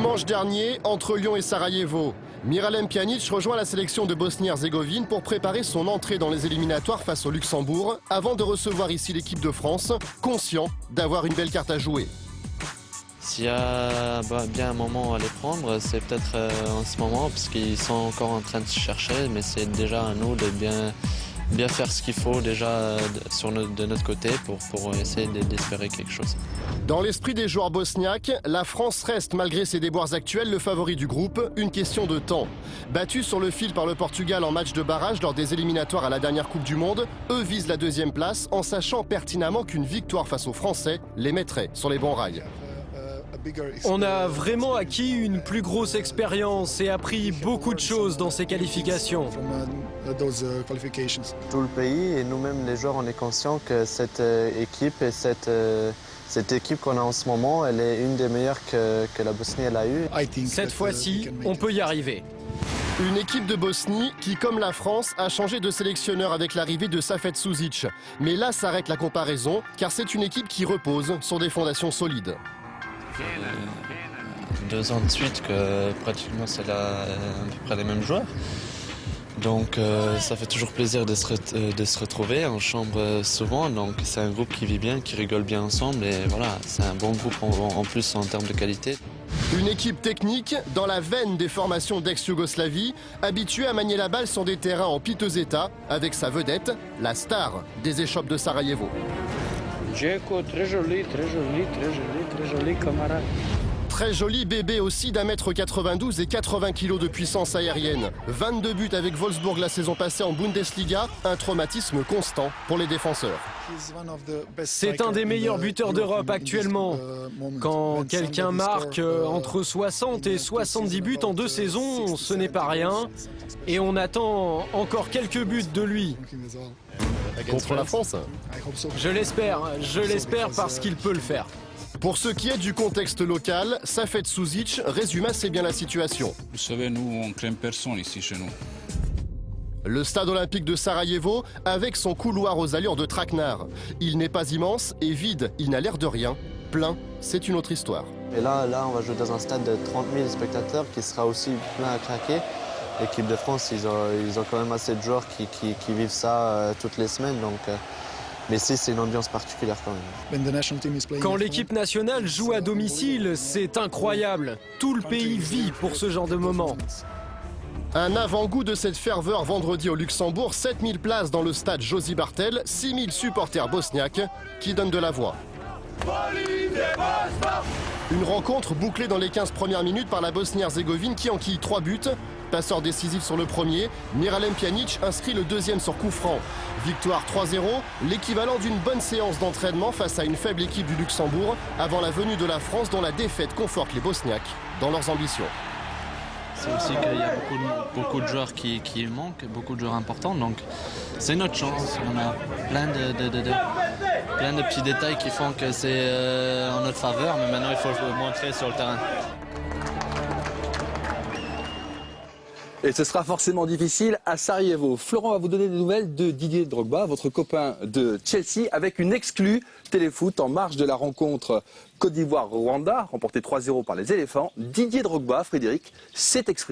Dimanche dernier, entre Lyon et Sarajevo, Miralem Pjanic rejoint la sélection de Bosnie-Herzégovine pour préparer son entrée dans les éliminatoires face au Luxembourg, avant de recevoir ici l'équipe de France, conscient d'avoir une belle carte à jouer. S'il y a bien un moment à les prendre, c'est peut-être en ce moment, parce qu'ils sont encore en train de se chercher, mais c'est déjà à nous de bien faire ce qu'il faut déjà de notre côté pour essayer d'espérer quelque chose. Dans l'esprit des joueurs bosniaques, la France reste, malgré ses déboires actuels, le favori du groupe, une question de temps. Battus sur le fil par le Portugal en match de barrage lors des éliminatoires à la dernière Coupe du Monde, eux visent la deuxième place en sachant pertinemment qu'une victoire face aux Français les mettrait sur les bons rails. On a vraiment acquis une plus grosse expérience et appris beaucoup de choses dans ces qualifications. Tout le pays et nous-mêmes les joueurs, on est conscients que cette équipe et cette équipe qu'on a en ce moment, elle est une des meilleures que la Bosnie elle a eue. Cette fois-ci, on peut y arriver. Une équipe de Bosnie qui, comme la France, a changé de sélectionneur avec l'arrivée de Safet Suzic. Mais là s'arrête la comparaison, car c'est une équipe qui repose sur des fondations solides. 2 ans de suite que pratiquement c'est à peu près les mêmes joueurs. Donc ça fait toujours plaisir de se retrouver en chambre souvent. Donc c'est un groupe qui vit bien, qui rigole bien ensemble et voilà, c'est un bon groupe en plus en termes de qualité. Une équipe technique dans la veine des formations d'ex-Yougoslavie, habituée à manier la balle sur des terrains en piteux état, avec sa vedette, la star des échoppes de Sarajevo. Djeko, très joli camarade. Très joli bébé aussi d'1m92 et 80 kg de puissance aérienne. 22 buts avec Wolfsburg la saison passée en Bundesliga, un traumatisme constant pour les défenseurs. C'est un des meilleurs buteurs d'Europe actuellement. Quand quelqu'un marque entre 60 et 70 buts en 2 saisons, ce n'est pas rien. Et on attend encore quelques buts de lui. Contre la France ? Je l'espère parce qu'il peut le faire. Pour ce qui est du contexte local, Safet Suzic résume assez bien la situation. Vous savez, nous, on craint personne ici chez nous. Le stade olympique de Sarajevo, avec son couloir aux allures de traquenard. Il n'est pas immense et vide, il n'a l'air de rien. Plein, c'est une autre histoire. Et là, on va jouer dans un stade de 30 000 spectateurs qui sera aussi plein à craquer. L'équipe de France, ils ont quand même assez de joueurs qui vivent ça toutes les semaines. Donc, mais c'est une ambiance particulière quand même. Quand l'équipe nationale joue à domicile, c'est incroyable. Tout le pays vit pour ce genre de moment. Un avant-goût de cette ferveur vendredi au Luxembourg, 7000 places dans le stade Josy Barthel, 6000 supporters bosniaques qui donnent de la voix. Une rencontre bouclée dans les 15 premières minutes par la Bosnie-Herzégovine qui enquille 3 buts. Passeur décisif sur le premier, Miralem Pjanic inscrit le deuxième sur coup franc. Victoire 3-0, l'équivalent d'une bonne séance d'entraînement face à une faible équipe du Luxembourg avant la venue de la France dont la défaite conforte les Bosniaques dans leurs ambitions. C'est aussi qu'il y a beaucoup de joueurs qui manquent, beaucoup de joueurs importants, donc c'est notre chance. On a plein de petits détails qui font que c'est en notre faveur, mais maintenant il faut le montrer sur le terrain. Et ce sera forcément difficile à Sarajevo. Florent va vous donner des nouvelles de Didier Drogba, votre copain de Chelsea, avec une exclue téléfoot en marge de la rencontre Côte d'Ivoire-Rwanda, remportée 3-0 par les éléphants. Didier Drogba, Frédéric, s'est exprimé.